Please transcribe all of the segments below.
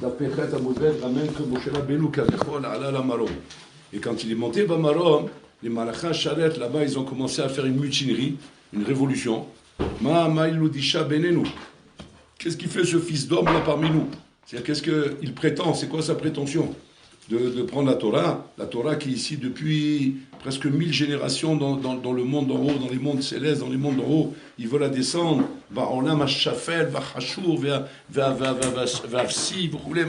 d'après Chet Amudbet, ramène que Moshe Rabbeinu Kavechol ala la Marom. Et quand il est monté à Marom, les Malachas Chalet, là-bas, ils ont commencé à faire une mutinerie, une révolution. Ma'iludisha benenu. Qu'est-ce qu'il fait ce fils d'homme là parmi nous? C'est-à-dire, qu'est-ce qu'il prétend? C'est quoi sa prétention? De prendre la Torah qui est ici depuis presque 1000 générations dans le monde d'en haut, dans les mondes célestes, dans les mondes d'en haut, ils veulent la descendre. Ba'olam ha'shafel, va'chashur, va'avsi, v'choulé,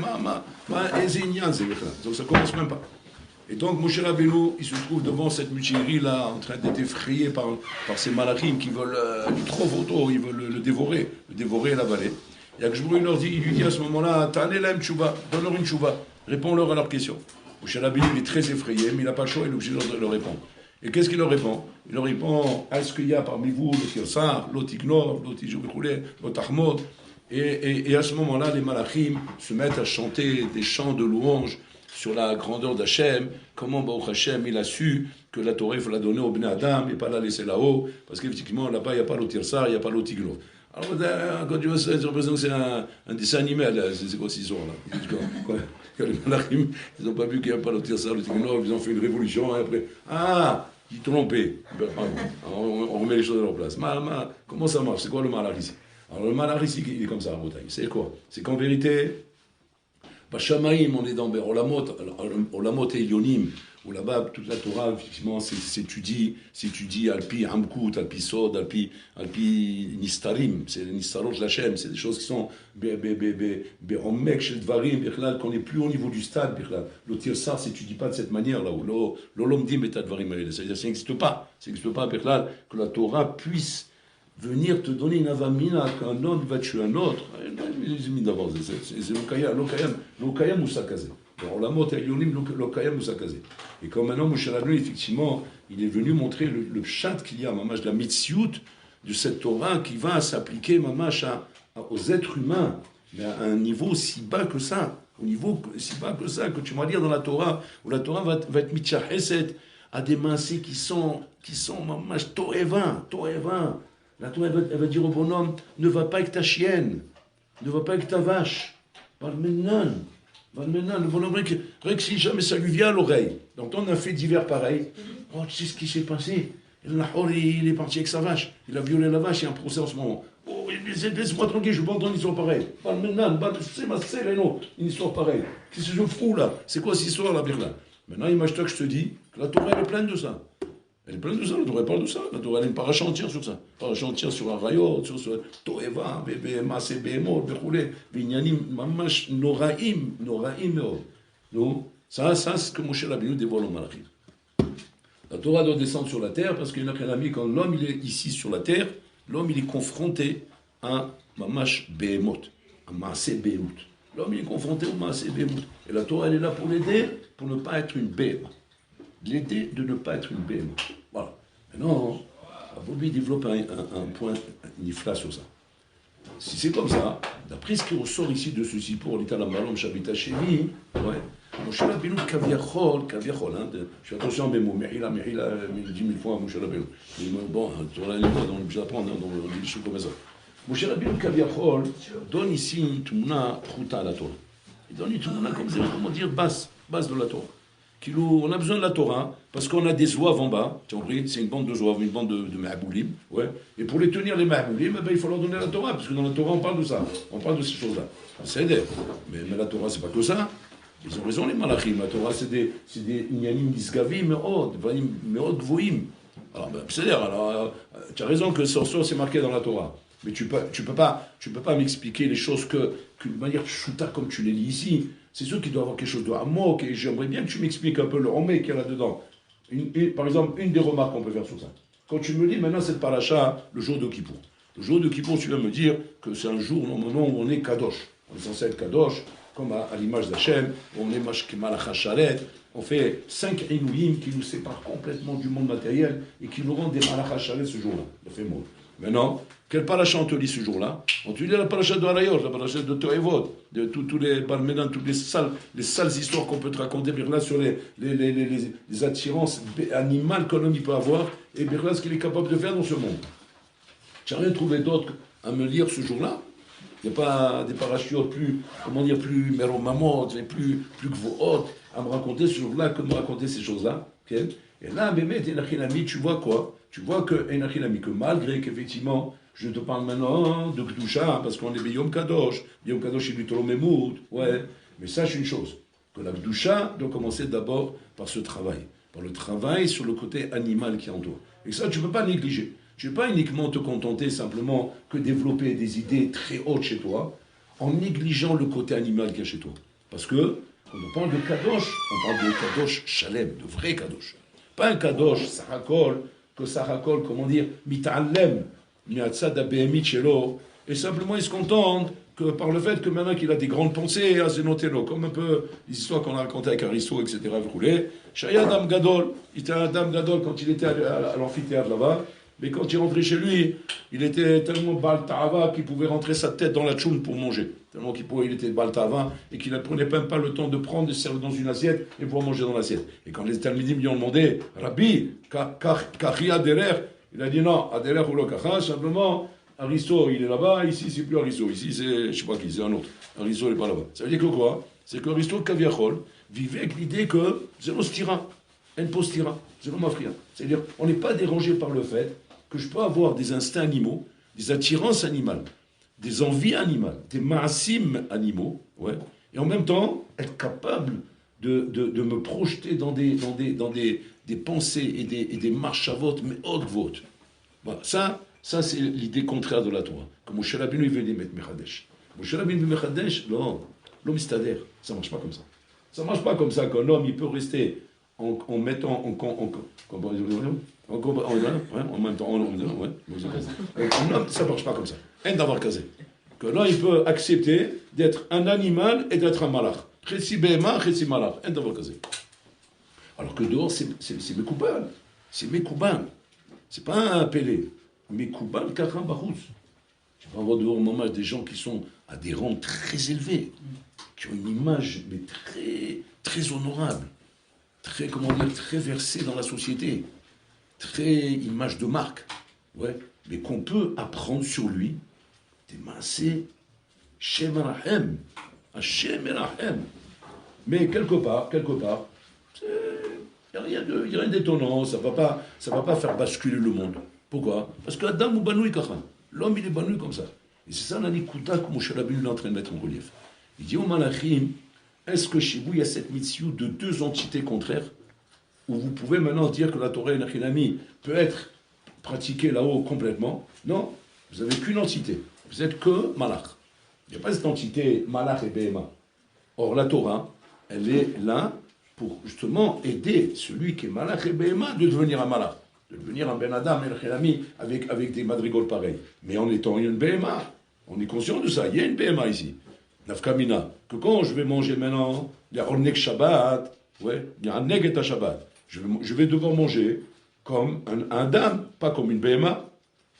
donc ça commence même pas. Et donc Moshe Rabbeinu, il se trouve devant cette mutinerie là, en train d'être effrayé par ces malachim qui veulent trop photo, ils veulent le dévorer et l'avaler. Et Akshbouri il lui dit à ce moment-là, Ta'anelem tchouva, donne-leur une tchouva, réponds-leur à leurs questions. Moshe Rabbeinu, il est très effrayé, mais il n'a pas le choix, il est obligé de leur répondre. Et qu'est-ce qu'il leur répond? Il leur répond, est-ce qu'il y a parmi vous le Tirsar, l'Otignov, l'Otijoubechoulé, l'Otachmod? Et à ce moment-là, les malachim se mettent à chanter des chants de louange sur la grandeur d'Hachem, comment Baruch Hashem il a su que la Torah il faut la donner au Bnei Adam et pas la laisser là-haut, parce qu'effectivement là-bas il n'y a pas l'Otirsar, il n'y a pas l'Otignov. Alors quand tu vois ça, j'ai l'impression que c'est un dessin animé, c'est quoi cette histoire-là? Les malachim, ils n'ont pas vu qu'il n'y a pas l'Otirsar, l'Otignov, ils ont fait une révolution, et après, ils trompaient. On remet les choses à leur place. Comment ça marche? C'est quoi le malach ici? Alors le malach ici, il est comme ça en Bretagne. C'est quoi? C'est qu'en vérité, Bashamaïm, on est dans Olamot et Yonim, où là-bas, toute la Torah, effectivement, s'étudie Alpi Amkout, Alpi Sod, Alpi Nistarim, c'est les Nistarot de l'Hachem, c'est des choses qui sont Be'omek Shel Dvarim, qu'on n'est plus au niveau du stade, le Tirsar ne s'étudie pas de cette manière-là, où l'Olomdim et Tadvarim, c'est-à-dire que ça n'existe pas, que la Torah puisse venir te donner une avamina qu'un homme va tuer un autre. C'est mis d'avance. C'est l'okayam ou sakazé. Alors la mot est l'okayam ou sakazé. Et comme maintenant Moshe Rabbeinu, effectivement, il est venu montrer le pshat qu'il y a, mamash, de la mitziout de cette Torah qui va s'appliquer, mamash, aux êtres humains, mais à un niveau aussi bas que ça. Au niveau si bas que ça, que tu vas lire dans la Torah, où la Torah va être mitchaheset à des massés qui sont mamash, to'eva. La Torah, elle va dire au bonhomme, ne va pas avec ta chienne, ne va pas avec ta vache. Le bonhomme, rien que si jamais ça lui vient à l'oreille. Donc on a fait divers pareils. Oh, tu sais ce qui s'est passé? Il est parti avec sa vache. Il a violé la vache, il y a un procès en ce moment. Oh, laisse-moi tranquille, je ne veux pas entendre une histoire pareille. C'est une histoire pareille. Qu'est-ce que je fous là? C'est quoi cette histoire là, Birla? Maintenant, imagine-toi que je te dis que la Torah elle est pleine de ça. Elle est pleine de ça, la Torah parle de ça. La Torah elle est parachantir sur ça. Parachantir sur Arayot, sur Toeva, Maase Behemot, Bechoulé, Vinyanim, Mamash, Noraim Meod. Donc, ça c'est ce que Moshe Rabbeinu dévoile au Malachim. La Torah doit descendre sur la terre parce qu'il y en a qu'un ami, quand l'homme il est ici sur la terre, l'homme il est confronté à Mamash Behemot, à Maase Behemot. L'homme il est confronté au Maase Behemot. Et la Torah elle est là pour l'aider, pour ne pas être une Behemot. L'aider de ne pas être une BM. Voilà. Maintenant, Bobby développe un point nifla sur ça. Si c'est comme ça, d'après ce qui ressort ici de ceci pour l'état la malom shabita shevi, ouais, Moshe Rabbeinu kaviachol, je fais attention à mes mots, Mehila, 10 000 fois Moshe Rabbeinu. Bon, on a les mots, on est obligé d'apprendre, on dit des choses comme ça. Moshe Rabbeinu kaviachol donne ici une tumuna pruta à la Torah. Il donne une tumuna comme ça, comment dire, base de la Torah. On a besoin de la Torah parce qu'on a des zouaves en bas, tu as compris? C'est une bande de zouaves, une bande de mahboulim, ouais. Et pour les tenir les mahboulim, il faut leur donner la Torah, parce que dans la Torah on parle de ça, on parle de ces choses-là. C'est aider. Mais la Torah c'est pas que ça. Ils ont raison les malachim. La Torah c'est des inyanim disgavim meod gvoim. Alors c'est-à-dire, tu as raison que le sorceau c'est marqué dans la Torah. Mais tu peux pas m'expliquer les choses qu'une manière chouta comme tu les lis ici. C'est sûr qu'il doit y avoir quelque chose de hamok, et j'aimerais bien que tu m'expliques un peu le homé qu'il y a là-dedans. Par exemple, une des remarques qu'on peut faire sur ça. Quand tu me dis maintenant cette paracha, le jour de Kippour. Le jour de Kippour, tu vas me dire que c'est un jour, normalement, où on est kadosh. On est censé être kadosh, comme à l'image d'Hachem, on est malacha sharet. On fait 5 inouïm qui nous séparent complètement du monde matériel et qui nous rendent des malacha sharet ce jour-là. Ça fait mot. Maintenant, quelle paracha on te lit ce jour-là? On te lit la paracha de Harayot, la paracha de Toevot, de tous les barmédans, toutes les sales histoires qu'on peut te raconter, là, sur les attirances animales qu'un homme peut avoir, et là, ce qu'il est capable de faire dans ce monde. Tu n'as rien trouvé d'autre à me lire ce jour-là? Il n'y a pas des parachutes plus, comment dire, plus méromamot, plus que vos hôtes à me raconter ce jour-là que de me raconter ces choses-là. Okay? Et là, Bémet, Enachinami, tu vois quoi? Tu vois que Enachinami, que malgré qu'effectivement, je te parle maintenant de Kdusha, parce qu'on est Yom Kadosh, Yom Kadosh, il lui Memoud, ouais, mais sache une chose, que la Kdusha doit commencer d'abord par ce travail, par le travail sur le côté animal qui entoure. Et ça, tu ne peux pas négliger. Tu ne peux pas uniquement te contenter simplement que développer des idées très hautes chez toi, en négligeant le côté animal qu'il y a chez toi. Parce que, quand on parle de Kadosh, on parle de Kadosh Shalem, de vrai Kadosh. Pas un Kadosh, Sarakol, que Sarakol, comment dire, Mita'allem, Miatzad Abehemit Shelo, et simplement il se contente que par le fait que maintenant qu'il a des grandes pensées, à Zenotelo, comme un peu les histoires qu'on a racontées avec Aristo, etc., Shaya Adam Gadol, il était un Adam Gadol quand il était à l'amphithéâtre là-bas, mais quand il rentrait chez lui, il était tellement Baltava qu'il pouvait rentrer sa tête dans la tchoune pour manger. Tellement il était Baltava et qu'il ne prenait même pas le temps de prendre, de se servir dans une assiette et pouvoir manger dans l'assiette. Et quand les Talmidim lui ont demandé, Rabbi, Kachia Derer, il a dit non, Aderer ou Lokacha, simplement, Aristo, il est là-bas, ici c'est plus Aristo, ici c'est, je sais pas qui, c'est un autre. Aristo n'est pas là-bas. Ça veut dire que quoi? C'est que Aristo Kaviachol vivait avec l'idée que c'est l'ostira, un postira, c'est l'omafria. C'est-à-dire, on n'est pas dérangé par le fait que je peux avoir des instincts animaux, des attirances animales, des envies animales, des maasim animaux, ouais, et en même temps être capable de me projeter dans des pensées et des marchavot, mais haute vote. Voilà, ça c'est l'idée contraire de la Torah. Comme Moshe Rabbeinu il veut les mettre Mechadesh. Moshe Rabbeinu Mechadesh, non, l'homme c'est-à-dire, ça ne marche pas comme ça. Ça ne marche pas comme ça qu'un homme il peut rester en mettant en même temps, ça ne marche pas comme ça. Un d'avoir casé. Que là, il peut accepter d'être un animal et d'être un malach. Chetzi behema, chetzi malach. Un d'avoir casé. Alors que dehors, c'est Mekouban. C'est Mekouban. C'est pas un Pélé. Mekouban, Kacham Bachouz. Tu vas avoir dehors, moment, des gens qui sont à des rangs très élevés, qui ont une image, mais très, très honorable. Très, comment dire, très versé dans la société, très image de marque, ouais, mais qu'on peut apprendre sur lui des massés, Shem Arahem, Hashem Arahem. Mais quelque part, il n'y a rien d'étonnant, ça va pas faire basculer le monde. Pourquoi? Parce que Adam ou Banoui Kachan, l'homme il est Banoui comme ça. Et c'est ça l'anikuta que Moshe Rabbeinu est en train de mettre en relief. Il dit au Malachim, est-ce que chez vous, il y a cette mitzvah de deux entités contraires, où vous pouvez maintenant dire que la Torah et Nachinami peut être pratiquée là-haut complètement? Non, vous n'avez qu'une entité. Vous n'êtes que Malach. Il n'y a pas cette entité Malach et Behema. Or, la Torah, elle est là pour justement aider celui qui est Malach et Behema de devenir un Malach, de devenir un Ben Adam et Nachinami avec des madrigoles pareils. Mais en étant une Behema, on est conscient de ça. Il y a une Behema ici. Nafkamina, que quand je vais manger maintenant, il y a Ornek Shabbat, ouais, il y a un Neget à Shabbat. Je vais devoir manger comme un dame, pas comme une BMA.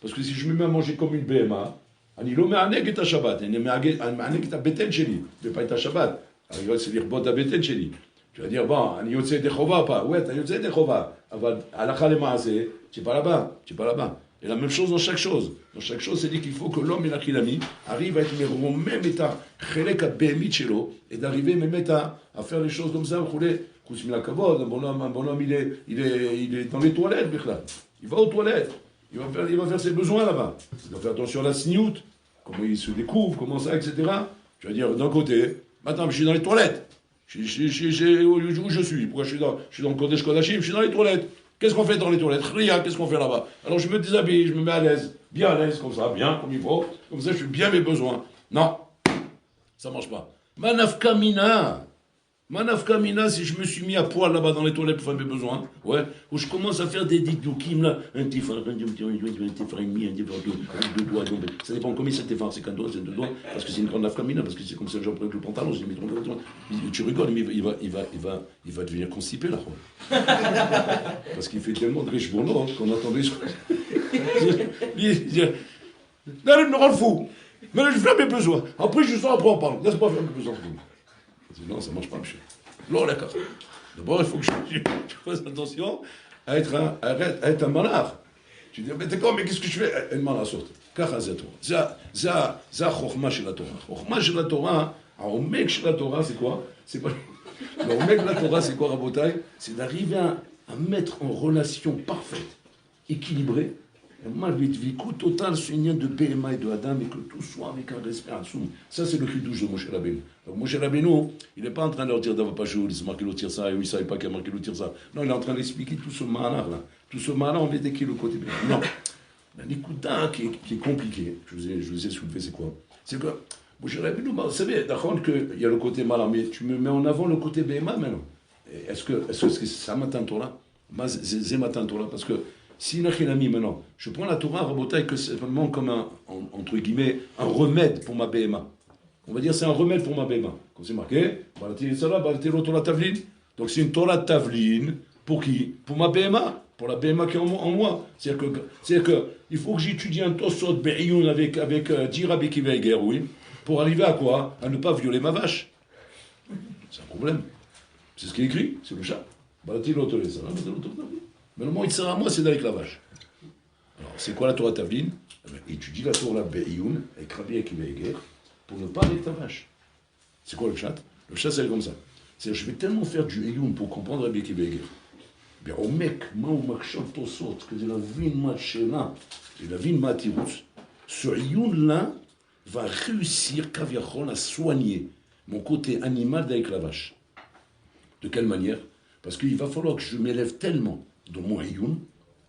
Parce que si je me mets à manger comme une BMA, אני לא מענג את השבת, אני מענג את הבטן שלי, ופה את השבת. אני רוצה לכבוד הבטן שלי. Tu vas dire, bon, אני יוצא ידי חובה או pas? Ouais, אתה יוצא ידי חובה. אבל הלכה למעשה, tu es pas là-bas, tu es pas là-bas. Et la même chose dans chaque chose. Dans chaque chose, c'est dit qu'il faut que l'homme et l'achilami arrivent à être même état, chelek à behemit shelo, et d'arriver même état à faire les choses comme ça, un bonhomme, il est dans les toilettes, il va aux toilettes, il va faire ses besoins là-bas. Il doit faire attention à la sniout, comment il se découvre, comment ça, etc. Tu vas dire, d'un côté, maintenant, je suis dans les toilettes. Où je suis? Pourquoi je suis dans le Kodesh Kodashim? Je suis dans les toilettes. Qu'est-ce qu'on fait dans les toilettes? Rien, qu'est-ce qu'on fait là-bas? Alors je me déshabille, je me mets à l'aise, bien à l'aise, comme ça, bien, comme il faut. Comme ça, je fais bien mes besoins. Non, ça marche pas. Manafkamina, si je me suis mis à poil là-bas dans les toilettes pour faire mes besoins, ouais, où je commence à faire des dikdoukim là, un petit frère, un deux doigts, ça dépend combien c'est tes frères, c'est qu'un doigt, c'est deux doigts, parce que c'est une grande nafkamina, parce que c'est comme ça que j'emprunte le pantalon, je dis, mais tu rigoles, mais il va devenir constipé là, parce qu'il fait tellement de riches bourneaux qu'on attendait. Il dit, là, il me rend fou, mais là, je fais mes besoins, après je sors, après on parle, laisse-moi faire mes besoins. Non, ça ne marche pas, monsieur. Non, d'accord. D'abord, il faut que je fasse attention à être un malard. Tu dis, mais d'accord, mais qu'est-ce que je fais? Elle m'a la sorte. Car c'est Torah. Ça, chokma chez la Torah. Chokma chez la Torah, au mec chez la Torah, c'est quoi? C'est pas. Au mec de la Torah, c'est quoi, Rabotai? C'est d'arriver à mettre en relation parfaite, équilibrée, moi, je vais total, ce lien de BMA et de Adam, et que tout soit avec un respect en dessous. Ça, c'est le chidouche de Moshe Rabbeinu. Donc, Moshe Rabbeinu, il n'est pas en train de leur dire d'avoir pas joué, il marqué le tir ça, et oui, il ne savait pas qu'il a marqué le tir ça. Non, il est en train d'expliquer tout ce malheur-là. Tout ce malheur, on va décrire le côté BMA. Non. L'écoute qui est compliqué, je vous ai soulevé, c'est quoi? C'est que Moshe Rabbeinu, vous savez, d'accord qu'il y a le côté malheur, mais tu me mets en avant le côté BMA maintenant. Est-ce que ça m'attend Torah? C'est m'attend Torah, parce que si Nachilami maintenant, je prends la Torah Rabotai que c'est vraiment comme un, entre guillemets, un remède pour ma BMA. On va dire c'est un remède pour ma BMA. Comme c'est marqué, Torah Tavlin. Donc c'est une Torah Tavlin pour qui? Pour ma BMA, pour la BMA qui est en moi. C'est-à-dire que il faut que j'étudie un Tosot Be'iyun avec Rabbi Akiva Eiger, oui, pour arriver à quoi? À ne pas violer ma vache. C'est un problème. C'est ce qui est écrit, c'est le chat. Mais le moment il sert à moi, c'est avec la vache. Alors, c'est quoi la Torah Tavlin? Étudie la Torah Be'iyun avec Rabbi Akiva Eiger pour ne pas avec ta vache. C'est quoi le chat? Le chat, c'est comme ça. C'est-à-dire, je vais tellement faire du Eyun pour comprendre Rabbi Akiva Eiger. Bien, au mec, ma ou marchant au sort, que de la vie de ma chéna et la vie de ma tirous, ce Eyun-là va réussir, Kaviachon, à soigner mon côté animal avec la vache. De quelle manière? Parce qu'il va falloir que je m'élève tellement dans mon Eyun,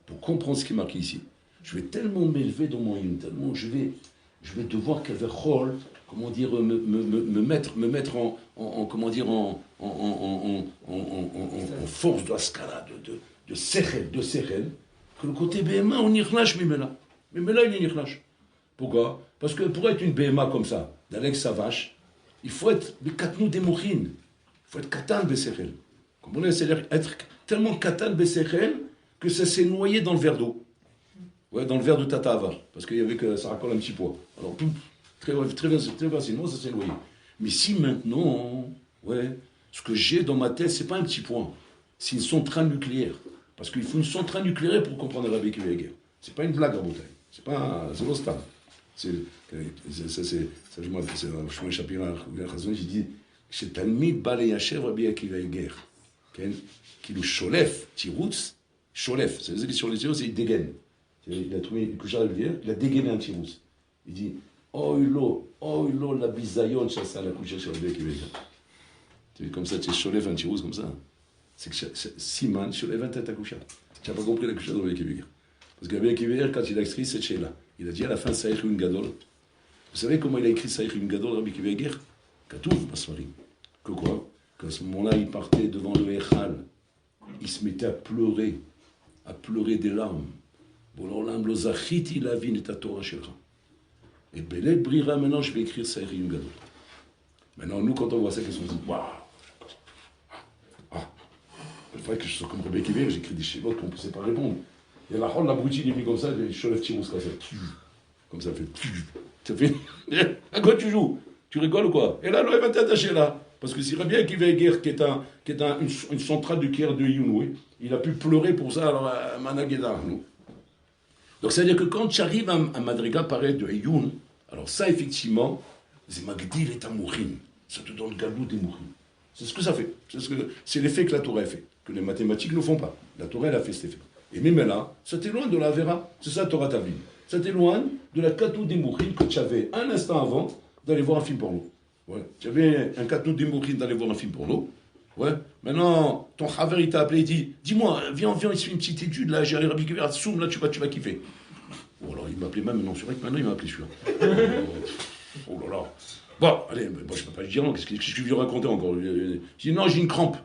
pour comprendre ce qui est marqué ici. Je vais tellement m'élever dans mon Eyun, tellement je vais devoir Kaviachon, comment dire, me mettre en force de Askara, de Sechel, que le côté BMA, on y relâche, mais là, il y relâche. Pourquoi? Parce que pour être une BMA comme ça, d'Alex Savache, il faut être Katnou Demourine, il faut être Katan Besechel. Comprenez? C'est-à-dire être tellement Katan Besechel que ça s'est noyé dans le verre d'eau. Ouais, dans le verre de Tatava, parce qu'il y avait que ça raccole un petit poids. Alors, très facilement, ça s'est noyé. Mais si maintenant, ouais, ce que j'ai dans ma tête, c'est pas un petit point, c'est une centrale nucléaire. Parce qu'il faut une centrale nucléaire pour comprendre Rabbi Akiva Eiger. C'est pas une blague à bouteille. C'est pas un zéro stade. C'est Shmuel Shapira, j'ai dit, chez Talmid Balei Yasher Rabbi Akiva Eiger, qui le Sholef, Tiroutz, Sholef, ça veut dire que sur les yeux, c'est il dégaine. Il a trouvé une couchard de rivière, il a dégainé un Tiroutz. Il dit, oh ilo, la bisayon, ça la couche sur le bec. Tu vois, comme ça, tu soulèves un tirous comme ça. C'est que Siman, soulève un tête à coucher. Tu n'as pas compris la couche dans le bec. Parce que le bec, quand il a écrit cette chez-là, il a dit à la fin, Saïch Yun Gadol. Vous savez comment il a écrit Saïch Yun Gadol, Rabbi Akiva Eiger? Katouf, Basmarim. Que quoi? Qu'à ce moment-là, il partait devant le Echal. Il se mettait à pleurer des larmes. Bon, l'olam lo zachiti la vie n'est à Torah shelcha. Et Belet Brira, maintenant, je vais écrire Saïch Yun Gadol. Maintenant, nous, quand on voit ça, qu'est-ce qu'on dit? Waouh! Il faudrait que je sois comme Rabbi Akiva Eiger, j'écris des chevaux qu'on ne pouvait pas répondre. Et la ronde, la broutille, il est mis comme ça, je soulève tirous comme ça. Comme ça, ça fait. À quoi tu joues? Tu rigoles ou quoi? Et là, l'on va t'attacher là. Parce que si Rabbi Akiva Eiger, qui est une centrale du Kier de Yunoué, il a pu pleurer pour ça, alors, à Manageda, nous. Donc, c'est-à-dire que quand tu arrives à Madriga, pareil, de Yun, alors ça, effectivement, c'est Magdil et Tamourim. Ça te donne Galou des Mourim. C'est ce que ça fait. C'est l'effet que la Torah a fait, que les mathématiques ne font pas. La Torah, elle a fait cet effet. Et même là, ça t'éloigne de la Vera. C'est ça, Torah Tavlin. Ça t'éloigne de la Katou des Mourim que tu avais un instant avant d'aller voir un film porno. Ouais. Tu avais un Katou des Mourim d'aller voir un film porno. Ouais. Maintenant, ton Haver, il t'a appelé, il dit, dis-moi, viens, il se fait une petite étude, là, j'ai Rabbi Akiva, soum, là, tu vas kiffer. Bon, alors, il m'appelait même, non, c'est vrai que maintenant, il m'a appelé celui-là. Oh là là. Bon, allez, moi, je ne peux pas lui dire non, qu'est-ce que je lui raconter encore? Je dis, non, j'ai une crampe.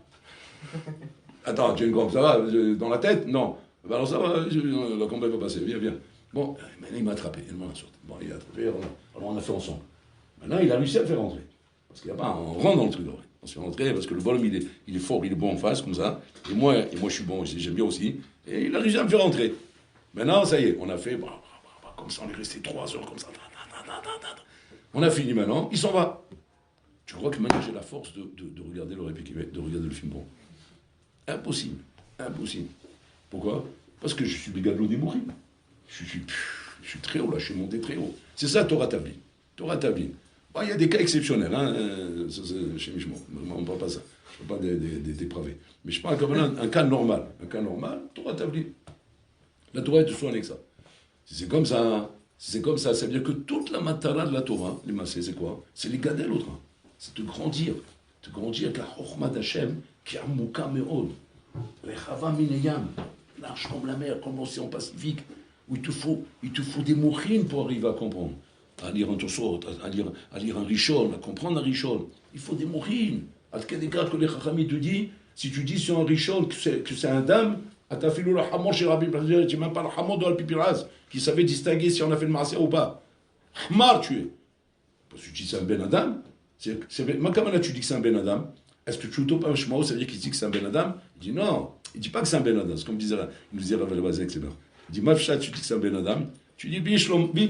Attends, tu as une crampe, ça va, dans la tête? Non. Ben alors ça va, la crampe va passer, viens. Bon, maintenant, il m'a attrapé, il m'a sorti. Bon, il a attrapé, alors on a fait ensemble. Maintenant, il a réussi à me faire rentrer. Parce qu'il n'y a pas, on rentre dans le truc, on se fait rentrer, parce que le bonhomme, il est fort, il est bon en face, comme ça. Et moi je suis bon aussi, j'aime bien aussi. Et il a réussi à me faire rentrer. Maintenant, ça y est, on a fait, comme ça, on est resté 3 heures, comme ça. On a fini maintenant, il s'en va. Tu crois que maintenant j'ai la force de regarder le de regarder le film bon? Impossible. Pourquoi? Parce que je suis Bégadlo des Mourim. Je suis très haut là, je suis monté très haut. C'est ça Torah Tavlin. Torah Tavlin. Bon, il y a des cas exceptionnels, hein, chez Mishmo. On ne parle pas ça. Je ne parle pas des dépravés. Mais je parle comme un cas normal. Un cas normal, Torah Tavlin. La Torah est tout soin avec ça. Si c'est comme ça, ça veut dire que toute la matara de la Torah, les massés, c'est quoi? C'est les gadel l'autre. C'est de grandir avec la Chokhmah d'Hachem, qui a mouka me'od. Rechava mineyam, large comme la mer, comme l'océan Pacifique, où il te faut des mourines pour arriver à comprendre. À lire un Tosot, à lire un Rishon, à comprendre un Rishon. Il faut des mourines. À quel égard que les Chachamim te disent, si tu dis sur un Rishon que c'est un dame, à ta filou le hamon chez Rabbi, tu n'as même pas le hamon de Alpipiraz, qui savait distinguer si on a fait le marseille ou pas. Hamar tu es. Parce que tu dis c'est un Ben Adam. Comment tu dis que c'est un Ben Adam? Est-ce que tu pas un shmao, ça veut dire qu'il dit que c'est un Ben Adam? Il dit non, il ne dit pas que c'est un Ben Adam. C'est comme il nous disait Rav Elbazek, c'est bien. Il dit Mafshat, tu dis que c'est un Ben Adam. Tu dis Bim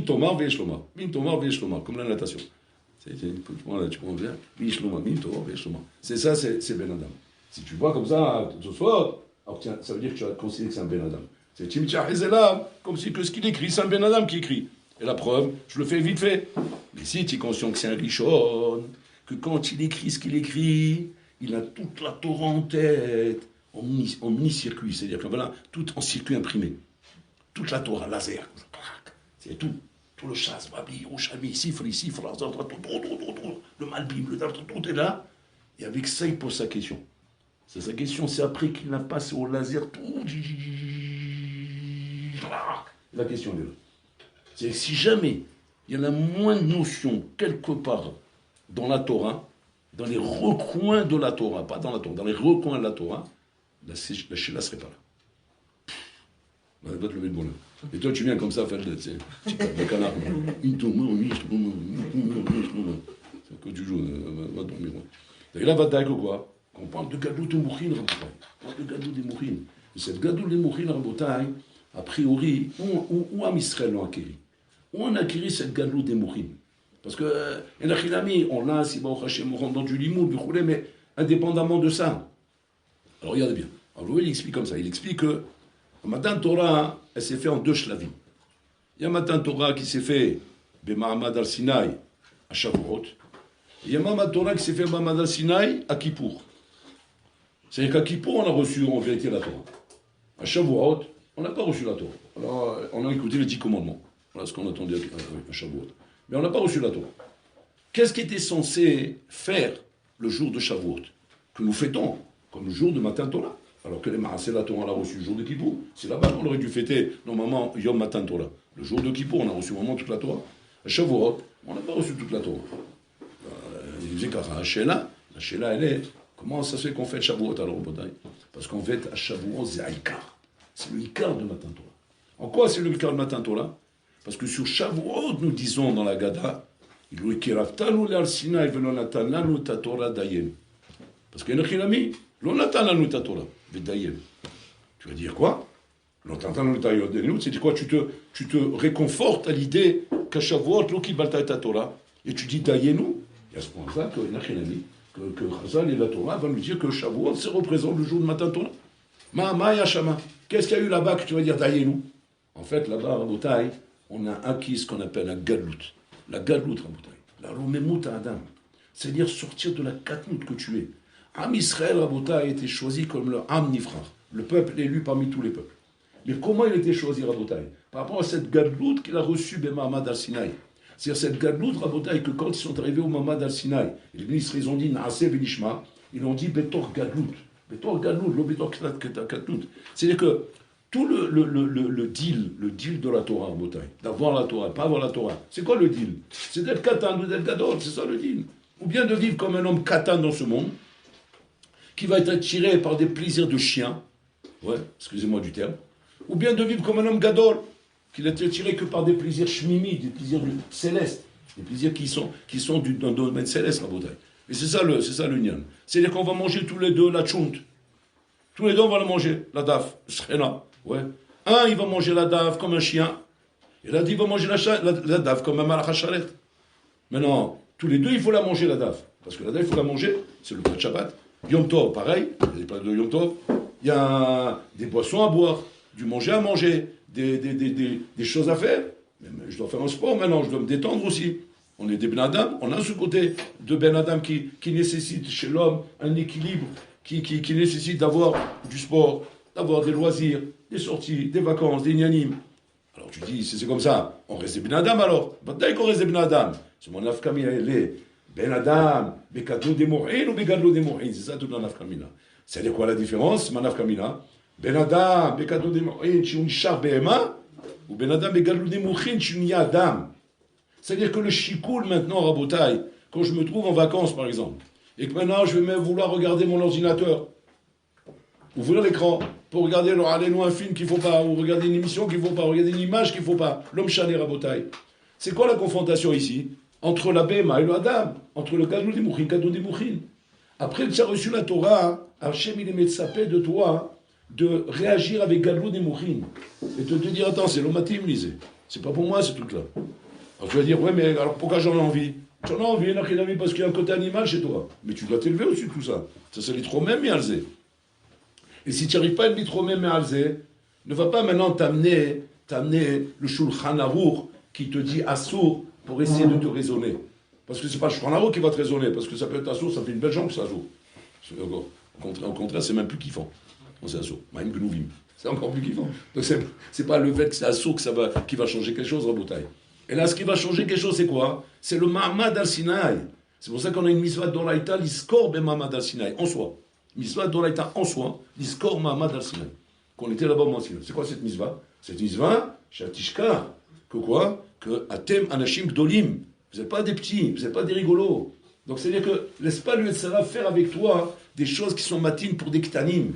Tomar, Veshloma. Bim Tomar, Veshloma, comme la natation. Tu prends bien. Veshloma, Bim Tomar, Veshloma. C'est ça, c'est Ben Adam. Si tu vois comme ça, tout fort, alors tiens, ça veut dire que tu vas considérer que c'est un Ben Adam. C'est Timtia Hezelam, comme si que ce qu'il écrit, c'est un Ben Adam qui écrit. Et la preuve, je le fais vite fait. Mais si tu es conscient que c'est un Rishon, que quand il écrit ce qu'il écrit, il a toute la Torah en tête, en mini-circuit, c'est-à-dire que voilà, tout en circuit imprimé. Toute la Torah, laser, c'est tout. Tout le chasse, Babi, Oshami, Sifri, le Malbim, le Dar, tout est là. Et avec ça, il pose sa question. C'est sa question, c'est après qu'il a passé au laser, tout. La question est là. C'est que si jamais il y a la moindre notion quelque part dans la Torah, dans les recoins de la Torah, pas dans la Torah, dans les recoins de la Torah, la Sheila ne serait pas là. Elle va te lever de bonheur. Et toi, tu viens comme ça faire le canard. C'est que tu joues, va dormir. Et là, va t'aider quoi? On parle de Gadou de Mouchin, on parle de Gadou des Mouchin. Et cette Gadou des Mouchin, a priori, où a Israël l'a acquéri? Où on a acquéri cette Gadou des Mouchin? Parce que, on l'a, si on rentre dans du limoud, mais indépendamment de ça. Alors regardez bien. Alors il explique comme ça. Il explique que le Matan Torah, elle s'est fait en deux shlavim. Il y a un Matan Torah qui s'est fait B'Mahamad al-Sinaï à Shavuot. Il y a un Matan Torah qui s'est fait B'Mahamad al-Sinaï à Kippour. C'est-à-dire qu'à Kippour, on a reçu en vérité la Torah. À Shavuot, on n'a pas reçu la Torah. Alors, on a écouté les 10 commandements. Voilà ce qu'on attendait à Shavuot. Mais on n'a pas reçu la Torah. Qu'est-ce qui était censé faire le jour de Shavuot, que nous fêtons, comme le jour de Matan Torah? Alors que les Maaseh, la Torah, on l'a reçu le jour de Kippour. C'est là-bas qu'on aurait dû fêter, normalement, Yom Matan Torah. Le jour de Kippour, on a reçu vraiment toute la Torah. À Shavuot, on n'a pas reçu toute la Torah. Il disait qu'à Sheila, la Sheila, elle est, comment ça se fait qu'on fête Shavuot alors au Botaï? Parce qu'en fait, à Shavuot, c'est Haïkar. C'est le Haïkar de Matan Torah. En quoi c'est le Haïkar de Matan Torah? Parce que sur Shavuot, nous disons dans la Gada, parce qu'il y a un Chilami, l'on attend la Torah. Tu vas dire quoi? L'on attend la Torah. C'est quoi? Tu te réconfortes à l'idée qu'à Shavuot, l'on qui balta ta Torah, et tu dis Dayenu. Et à ce point-là, qu'il y a un Chilami, que Chazal et la Torah va nous dire que Shavuot, ça représente le jour de Matan Torah. Ma Yashama. Qu'est-ce qu'il y a eu là-bas que tu vas dire Dayenu? En fait, là-bas, à Botaï, on a acquis ce qu'on appelle la Galout. La Galout, Rabotai. La Romemut Adam. C'est-à-dire sortir de la Katnout que tu es. Am Israël, Rabotai, a été choisi comme le Am Nifrar, le peuple élu parmi tous les peuples. Mais comment il a été choisi, Rabotai? Par rapport à cette Galout qu'il a reçue de Mahamad al-Sinaï. C'est-à-dire cette Galout, Rabotai, que quand ils sont arrivés au Mahamad al-Sinaï, les ministres, ils ont dit Naaseh Benishma, ils ont dit Betor Galout. Betor Galout, lo Betor Katnout. C'est-à-dire que tout le deal de la Torah, Botaï, d'avoir la Torah, pas avoir la Torah, c'est quoi le deal? C'est d'être katan ou d'être gadol, c'est ça le deal. Ou bien de vivre comme un homme katan dans ce monde, qui va être attiré par des plaisirs de chien, ouais, excusez-moi du terme, ou bien de vivre comme un homme gadol, qui n'est attiré que par des plaisirs shmimi, des plaisirs célestes, des plaisirs qui sont dans le domaine céleste, la Botaï. Et c'est ça le nian. C'est-à-dire qu'on va manger tous les deux la tchount. Tous les deux, on va la manger, la daf, shrena. Ouais. Un, il va manger la dave comme un chien. Et l'autre, il va manger la dave comme un malachachalet. Maintenant, tous les deux, il faut la manger, la dave. Parce que la dave, il faut la manger. C'est le plat de Shabbat. Yom Tov, pareil. Il y a des plats de Yom Tov. Il y a des boissons à boire, du manger à manger, des choses à faire. Je dois faire un sport maintenant, je dois me détendre aussi. On est des Ben Adam, on a ce côté de Ben Adam qui nécessite chez l'homme un équilibre, qui nécessite d'avoir du sport, d'avoir des loisirs, des sorties, des vacances, des nianim. Alors tu dis, c'est comme ça, on reste des Ben Adam alors. Bataille qu'on reste des Ben Adam. C'est mon nafkamina, elle est Ben Adam, Bekadlo de Mohin ou Bekadlo de Mohin. C'est ça toute la nafkamina. C'est-à-dire quoi la différence, ma nafkamina? Ben Adam, Bekadlo de Mohin, tu es un char Behema, ou Ben Adam, Bekadlo de Mohin, tu es un Adam. C'est-à-dire que le chikoul maintenant, Rabotaï, quand je me trouve en vacances par exemple, et que maintenant je vais même vouloir regarder mon ordinateur, ouvrir l'écran pour regarder un film qu'il ne faut pas, ou regarder une émission qu'il ne faut pas, regarder une image qu'il ne faut pas, l'homme chané Rabotaï. C'est quoi la confrontation ici? Entre la Béma et le Adam, entre le Gadlou des Mouchin, Gadlou des Mouchin. Après que tu as reçu la Torah, Hachem il est médecapé de toi de réagir avec Gadlou des Mouchin. Et de te dire, attends, c'est l'omatim, lisez. C'est pas pour moi ce truc-là. Alors tu vas dire, ouais, mais alors pourquoi j'en ai envie? Tu en as envie, parce qu'il y a un côté animal chez toi. Mais tu dois t'élever au-dessus de tout ça. Ça, c'est l'itromem et alzé. Et si tu n'arrives pas à l'itromem et alzé, ne va pas maintenant t'amener le Shulchan Aruch qui te dit assour pour essayer de te raisonner. Parce que c'est pas le Shulchan Aruch qui va te raisonner, parce que ça peut être assour, ça fait une belle jambe que ça assour. Au contraire, c'est même plus kiffant. C'est assour. Même Gnouvim. C'est encore plus kiffant. Donc c'est pas le fait que c'est assour qui va changer quelque chose, Rabotaï. Et là, ce qui va changer quelque chose, c'est quoi? C'est le Mahamad al-Sinaï. C'est pour ça qu'on a une mitzvah d'Oraïta, l'iskor ben Mahamad al-Sinaï, en soi. Mitzvah d'Oraïta en soi, l'iskor Mahamad al-Sinaï. Qu'on était là-bas au Sinaï. C'est quoi cette mitzvah? Cette mitzvah, Shatishka, que quoi? Que Atem Anashim Gdolim. Vous n'êtes pas des petits, vous n'êtes pas des rigolos. Donc c'est-à-dire que laisse pas le Yetzirah faire avec toi des choses qui sont matines pour des ktanim.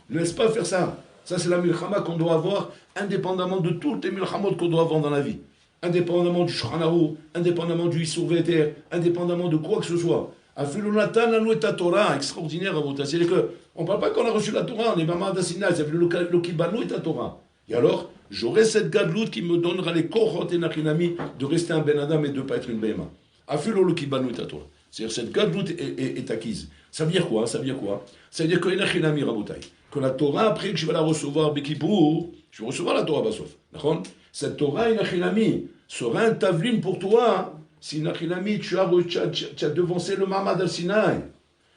Ne laisse pas faire ça. Ça, c'est la milchama qu'on doit avoir, indépendamment de toutes les milchamot qu'on doit avoir dans la vie. Indépendamment du Shulchan Aruch, indépendamment du Issur Ve'eter, indépendamment de quoi que ce soit. Afilonatan lanu et Torah, extraordinaire, c'est-à-dire qu'on ne parle pas qu'on a reçu la Torah, on est Mamad Asina, c'est le Kibanu et Torah. Et alors, j'aurai cette gadlout qui me donnera les kohot et nachinami de rester un Ben Adam et de ne pas être une Behema. Afilo le Kibanu et Torah. C'est-à-dire cette gadlout est acquise. Ça veut dire quoi? Ça veut dire quoi? Ça veut dire que nachinami Rabotai, que la Torah, après que je vais la recevoir, Bekipour, je vais recevoir la Torah Basof. D'accord? Cette Torah nachinami sera un tavlin pour toi. Si nachinami, tu as devancé le Mahamad al-Sinaï.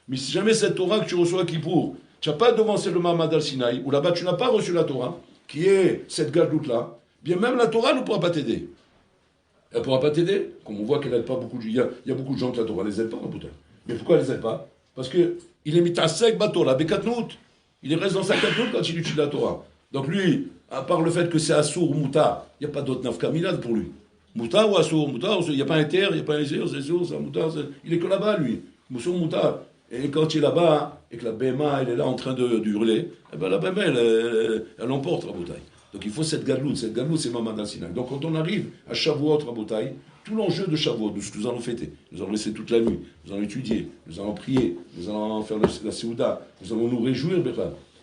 Mais si jamais cette Torah que tu reçois à Kippour, tu n'as pas devancé le Mahamad al-Sinaï, ou là-bas tu n'as pas reçu la Torah, qui est cette gadlout-là, bien même la Torah ne pourra pas t'aider. Elle ne pourra pas t'aider, comme on voit qu'elle n'aide pas beaucoup de gens. Il y a beaucoup de gens que la Torah ne les aide pas, putain. Mais pourquoi elle ne les aide pas? Parce qu'il est mitasek batora, bekatnout. Il reste dans sa katnout quand il utilise la Torah. Donc lui, à part le fait que c'est assour ou mouta, il n'y a pas d'autre nafkaminade pour lui. Mouta ou assour, mouta, il n'y a pas un terre, il n'y a pas un zéro, c'est sûr, c'est mouta, il est que là-bas lui. Moussour mouta. Et quand il est là-bas, et que la Béma, elle est là en train de hurler, eh ben la Béma, elle emporte Rabotaï. Donc il faut cette gadlout c'est Mamad al-Sinaï. Donc quand on arrive à Shavuot, Rabotaï, tout l'enjeu de Shavuot, de ce que nous allons fêter, nous allons laisser toute la nuit, nous allons étudier, nous allons prier, nous allons faire la Séouda, nous allons nous réjouir,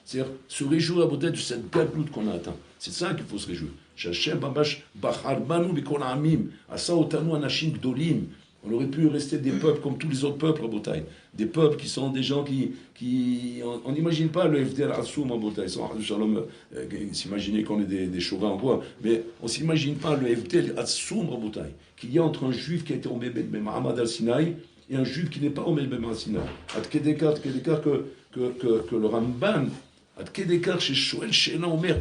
c'est-à-dire se réjouir Rabotaï de cette gadlout qu'on a atteint. C'est ça qu'il faut se réjouir. Shachem Babash Bachar Banu Bikol Amim, Asa Otanu Anashim Gdolim. On aurait pu rester des peuples comme tous les autres peuples, Rabotaï. Des peuples qui sont des gens on n'imagine pas le FDL Assoum, Rabotaï. S'imaginer qu'on est des chauvins en quoi. Mais on ne s'imagine pas le FDL Assoum, Rabotaï. Qu'il y a entre un juif qui a été au Mahamad al-Sinaï et un juif qui n'est pas au Mahamad al-Sinaï. Ad Kedekar que le Ramban, Ad Kedekar chez Shoel Shena Omer,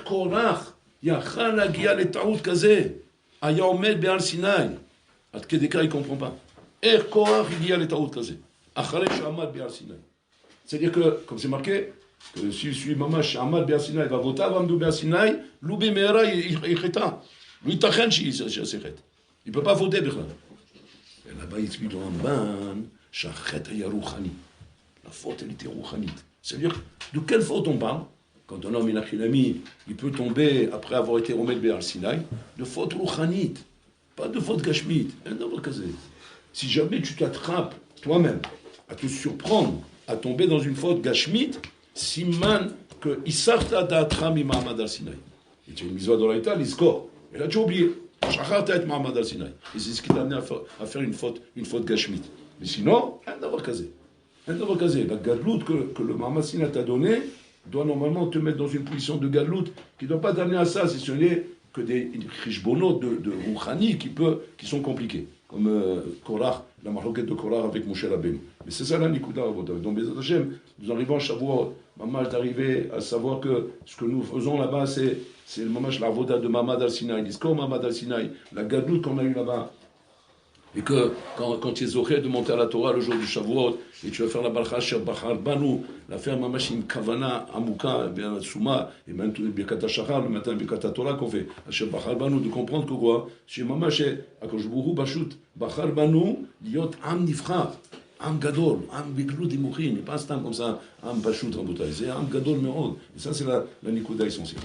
Korach, Yachal Agia le Taout Kaze, Aya Omed Be'al Sinaï. Ad Kedekar, il ne comprend pas. Korach, il y a les Taout Kaze. C'est-à-dire que, comme c'est marqué, que si je suis Mamash Ahmad Be'asinaï, va voter avant de Be'asinaï, l'Oubé Mehra, il cheta. Lui, Tachen, il ne peut pas voter, Bechla. Et là-bas, il explique dans Ramban, Shachet Ayarouchani. La faute, elle était rouchanite. C'est-à-dire, de quelle faute on parle? Quand un homme, il peut tomber, après avoir été remis Be'asinaï, de faute rouchanite. Pas de faute gashmite. Si jamais tu t'attrapes toi-même à te surprendre, à tomber dans une faute gashmite, siman que isarta da'atra mi Mahamad al-Sinaï. Et tu as une mitzvah d'Oraïta, l'iskor. Et là tu as oublié. Shacharta et Mahamad al-Sinaï. Et c'est ce qui t'a amené à faire une faute gashmite. Mais sinon, un d'avoir casé. La gadlout que le Mahamad al-Sinaï t'a donné, doit normalement te mettre dans une position de galoute qui ne doit pas t'amener à ça, si ce n'est que des chishbonot de Rouhani qui sont compliqués. Comme Korach, la maroquette de Korach avec Moshe Rabbeinu. Mais c'est ça la Nikuda Avoda. Donc, Bezat Hashem, nous arrivons à Shavuot, Mamash d'arriver à savoir que ce que nous faisons là-bas, c'est le Mamash l'Avoda de Mamad al-Sinaï, l'Iskor Mamad al-Sinaï, la Gadout qu'on a eu là-bas. Et que quand tu es zoché de monter à la Torah le jour du Shavuot, et tu vas faire la Barcha Sher Bachar Banu, la faire Mamash in Kavana, Amuka, bien Souma, et même tout le Birkat Shachar, le matin Birkat Torah qu'on fait, Sher Bachar Banu, de comprendre que quoi, chez Mamash, Akosh Bourou Bashut, Bachar Banu, Liot Am Nifra, Am Gadol, Am Biklou Dimouchin, pas un stam comme ça, Am Bashut Rabotai, c'est Am Gadol Meod. Et ça, c'est la Nikuda essentielle.